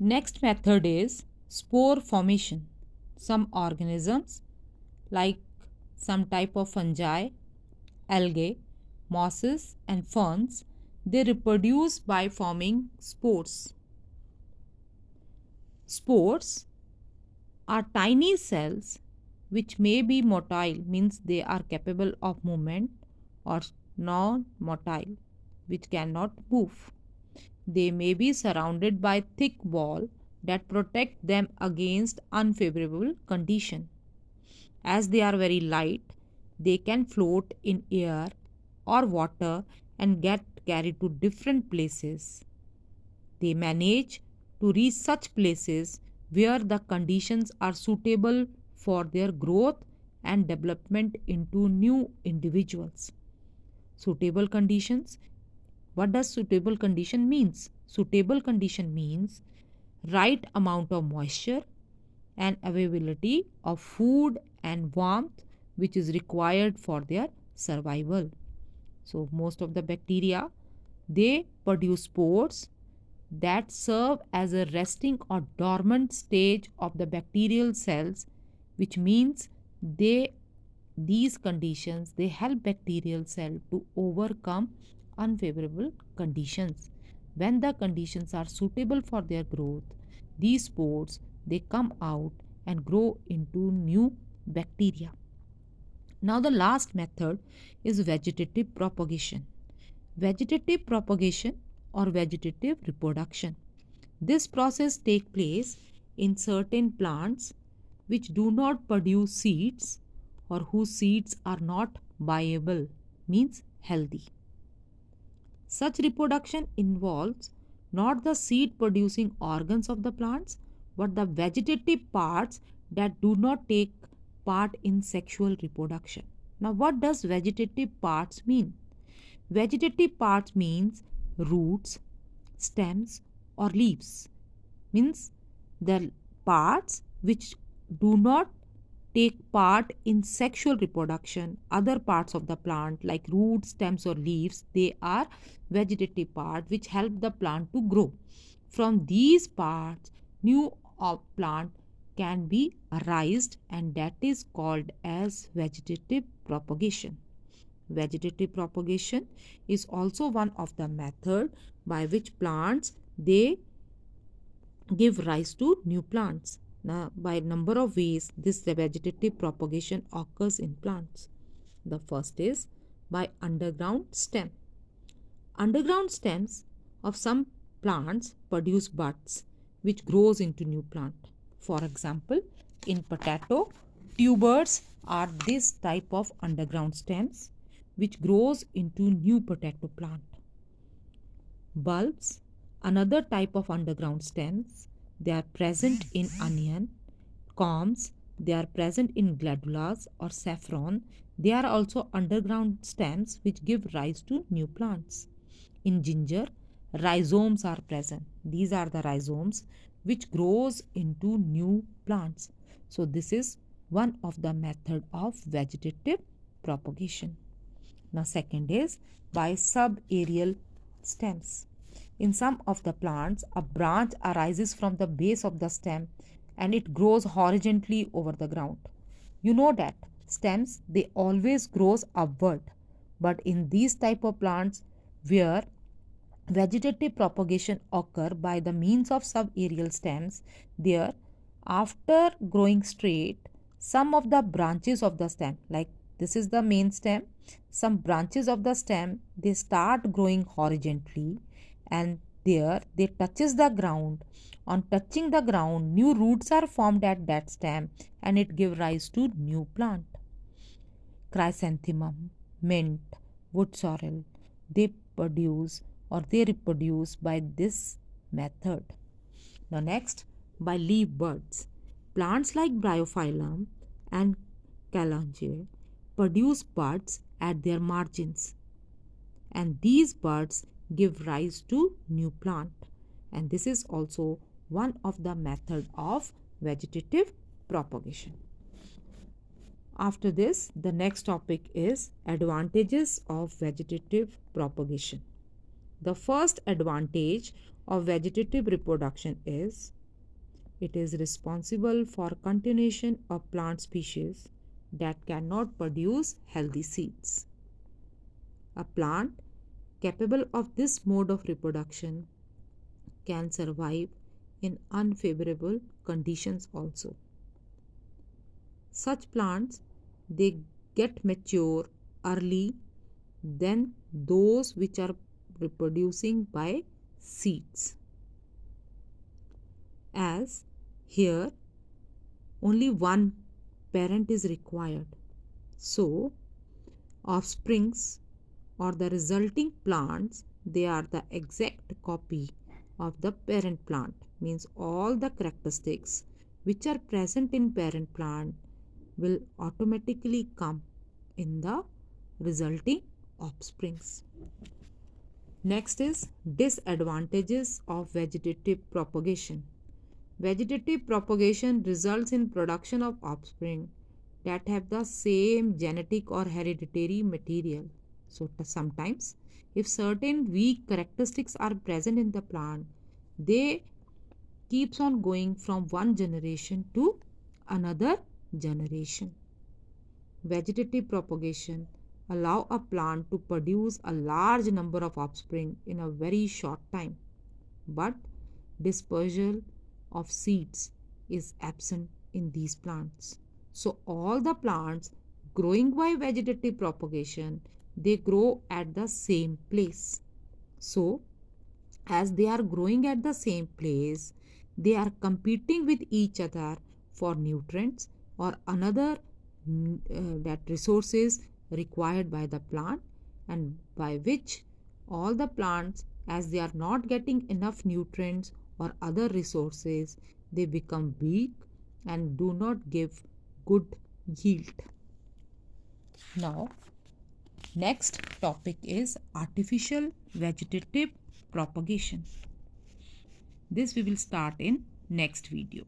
Next method is spore formation. Some organisms like some type of fungi, algae, mosses and ferns, they reproduce by forming spores. Spores are tiny cells which may be motile, means they are capable of movement, or non-motile, which cannot move. They may be surrounded by thick wall that protect them against unfavorable condition. As they are very light, they can float in air or water and get carried to different places. They manage to reach such places where the conditions are suitable for their growth and development into new individuals. Suitable conditions. What does suitable condition means? Suitable condition means right amount of moisture and availability of food and warmth which is required for their survival. So most of the bacteria, they produce spores that serve as a resting or dormant stage of the bacterial cells, which means they these conditions they help bacterial cell to overcome unfavorable conditions. When the conditions are suitable for their growth, these spores they come out and grow into new bacteria. Now the last method is vegetative propagation. Vegetative propagation or vegetative reproduction. This process takes place in certain plants which do not produce seeds or whose seeds are not viable, means healthy. Such reproduction involves not the seed producing organs of the plants but the vegetative parts that do not take part in sexual reproduction. Now, what does vegetative parts mean? Vegetative parts means roots, stems, or leaves. Means the parts which do not take part in sexual reproduction. Other parts of the plant like roots, stems, or leaves, they are vegetative part which help the plant to grow. From these parts, new plant can be raised, and that is called as vegetative propagation. Vegetative propagation is also one of the method by which plants they give rise to new plants. Now, by number of ways, this vegetative propagation occurs in plants. The first is by underground stem. Underground stems of some plants produce buds which grows into new plant. For example, in potato, tubers are this type of underground stems which grows into new potato plant. Bulbs, another type of underground stems, they are present in onion. Corms, they are present in glandulas or saffron. They are also underground stems which give rise to new plants. In ginger, rhizomes are present. These are the rhizomes which grows into new plants. So this is one of the method of vegetative propagation. Now second is by subaerial stems. In some of the plants, a branch arises from the base of the stem and it grows horizontally over the ground. You know that stems they always grows upward, but in these type of plants where vegetative propagation occur by the means of subaerial stems, there after growing straight, some of the branches of the stem, like this is the main stem, some branches of the stem they start growing horizontally, and there they touches the ground. On touching the ground, new roots are formed at that stem and it give rise to new plant. Chrysanthemum, mint, wood sorrel, they produce or they reproduce by this method. Now next, by leaf buds. Plants like Bryophyllum and Kalanchoe produce buds at their margins, and these buds give rise to new plant, and this is also one of the method of vegetative propagation. After this, the next topic is advantages of vegetative propagation. The first advantage of vegetative reproduction is it is responsible for continuation of plant species that cannot produce healthy seeds. A plant capable of this mode of reproduction can survive in unfavorable conditions also. Such plants they get mature early than those which are reproducing by seeds. As here only one parent is required. So offsprings or the resulting plants they are the exact copy of the parent plant, means all the characteristics which are present in parent plant will automatically come in the resulting offsprings. Next is disadvantages of vegetative propagation. Vegetative propagation results in production of offspring that have the same genetic or hereditary material. So sometimes if certain weak characteristics are present in the plant, they keeps on going from one generation to another generation. Vegetative propagation allow a plant to produce a large number of offspring in a very short time, but dispersal of seeds is absent in these plants. So all the plants growing by vegetative propagation they grow at the same place. So as they are growing at the same place, they are competing with each other for nutrients or another that resources required by the plant, and by which all the plants as they are not getting enough nutrients or other resources they become weak and do not give good yield. Now next topic is artificial vegetative propagation. This we will start in next video.